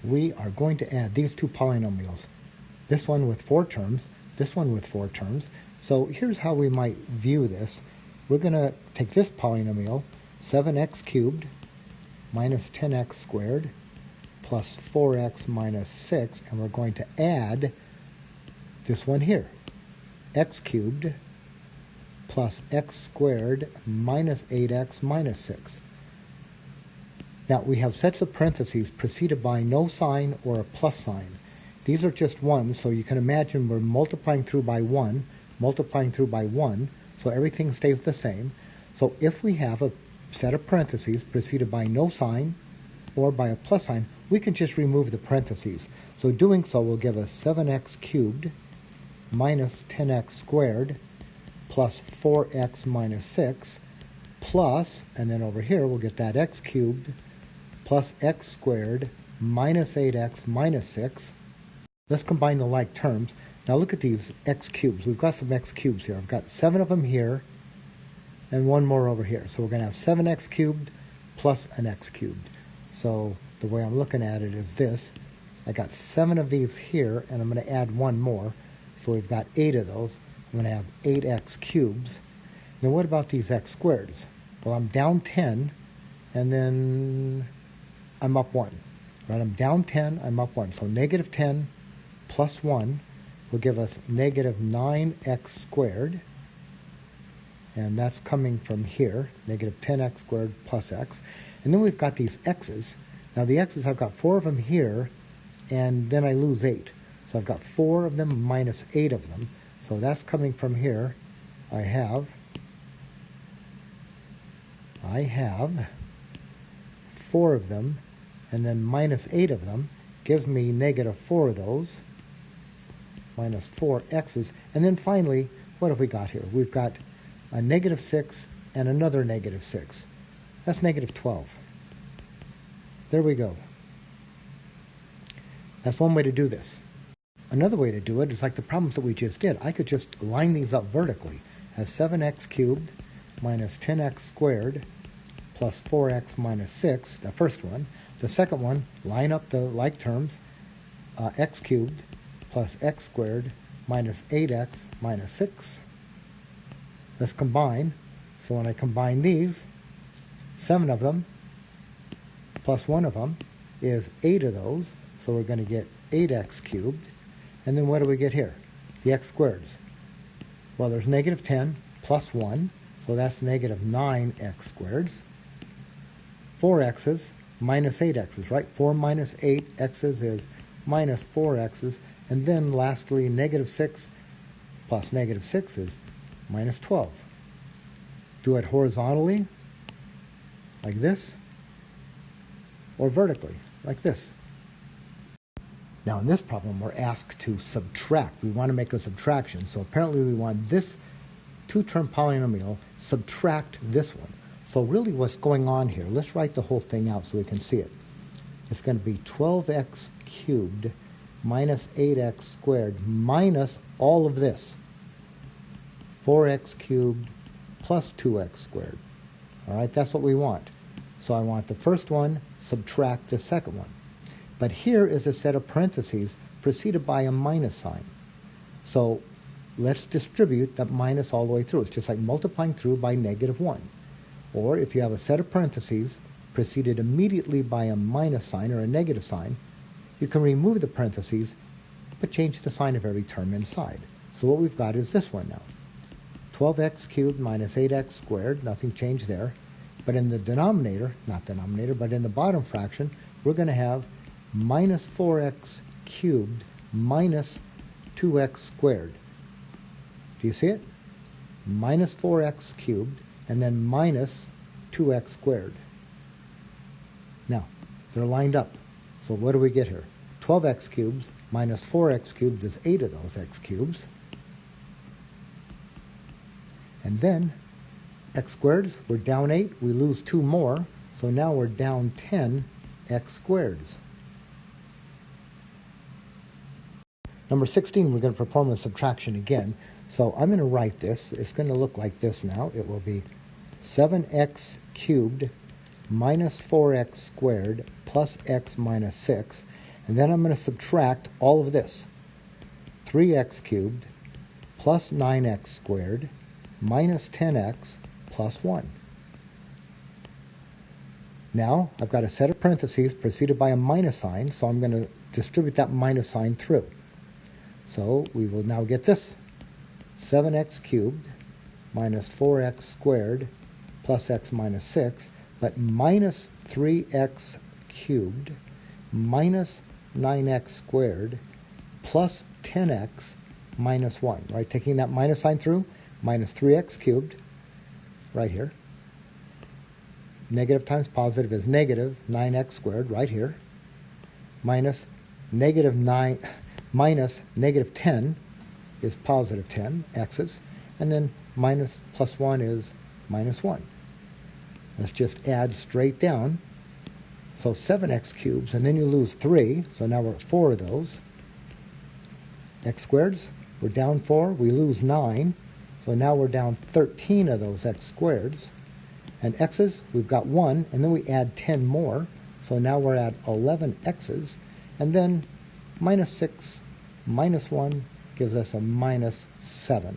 we are going to add these two polynomials. This one with 4 terms, this one with 4 terms. So here's how we might view this. We're going to take this polynomial, 7x cubed minus 10x squared plus 4x minus 6, and we're going to add this one here, x cubed plus x squared minus 8x minus 6. Now, we have sets of parentheses preceded by no sign or a plus sign. These are just ones, so you can imagine we're multiplying through by 1, multiplying through by 1, so everything stays the same. So if we have a set of parentheses preceded by no sign or by a plus sign, we can just remove the parentheses. So doing so will give us 7x cubed minus 10x squared plus 4x minus 6 plus, and then over here we'll get that x cubed plus x squared minus 8x minus 6. Let's combine the like terms. Now look at these x cubes. We've got some x cubes here. I've got 7 of them here and one more over here. So we're going to have 7x cubed plus an x cubed. So the way I'm looking at it is this. I got 7 of these here, and I'm going to add one more. So we've got 8 of those. I'm going to have 8x cubes. Now what about these x squareds? Well, I'm down 10, and then I'm up 1. Right? I'm down 10, I'm up 1. So negative 10 plus 1 will give us negative 9x squared. And that's coming from here, negative 10x squared plus x. And then we've got these x's. Now the x's, I've got 4 of them here, and then I lose 8. So I've got 4 of them minus 8 of them. So that's coming from here. I have 4 of them, and then minus 8 of them gives me negative 4 of those, minus 4 x's. And then finally, what have we got here? We've got a negative 6 and another negative 6. That's negative 12. There we go. That's one way to do this. Another way to do it is like the problems that we just did. I could just line these up vertically as 7x cubed minus 10x squared plus 4x minus 6, the first one. The second one, line up the like terms, x cubed plus x squared minus 8x minus 6. Let's combine. So when I combine these, 7 of them plus 1 of them is 8 of those. So we're going to get 8x cubed. And then what do we get here? The x squareds. Well, there's negative 10 plus 1, so that's negative 9x squareds. 4 x's minus 8 x's, right? 4 minus 8 x's is minus 4 x's. And then lastly, negative 6 plus negative 6 is minus 12. Do it horizontally, like this, or vertically, like this. Now in this problem, we're asked to subtract. We want to make a subtraction. So apparently we want this 2-term polynomial subtract this one. So really what's going on here, let's write the whole thing out so we can see it. It's going to be 12x cubed minus 8x squared minus all of this. 4x cubed plus 2x squared. All right, that's what we want. So I want the first one, subtract the second one. But here is a set of parentheses preceded by a minus sign. So let's distribute that minus all the way through. It's just like multiplying through by negative 1. Or if you have a set of parentheses preceded immediately by a minus sign or a negative sign, you can remove the parentheses but change the sign of every term inside. So what we've got is this one now. 12x cubed minus 8x squared, nothing changed there. But in the denominator, not denominator, but in the bottom fraction, we're going to have minus 4x cubed minus 2x squared. Do you see it? Minus 4x cubed and then minus 2x squared. Now, they're lined up. So what do we get here? 12x cubed minus 4x cubed is 8 of those x cubes. And then x squareds, we're down 8, we lose 2 more, so now we're down 10 x squareds. Number 16, we're going to perform the subtraction again. So I'm going to write this. It's going to look like this now. It will be 7x cubed minus 4x squared plus x minus 6. And then I'm going to subtract all of this. 3x cubed plus 9x squared minus 10x plus 1. Now, I've got a set of parentheses preceded by a minus sign, so I'm going to distribute that minus sign through. So we will now get this. 7x cubed minus 4x squared plus x minus 6, but minus 3x cubed minus 9x squared plus 10x minus 1, right? Taking that minus sign through, minus 3x cubed, right here. Negative times positive is negative 9x squared, right here. Minus negative 10 is positive 10 x's. And then minus plus 1 is minus 1. Let's just add straight down. So 7x cubes, and then you lose 3. So now we're at 4 of those. X squareds, we're down 4. We lose 9. So now we're down 13 of those x squareds. And x's, we've got 1, and then we add 10 more. So now we're at 11 x's. And then minus 6 minus 1 gives us a minus 7.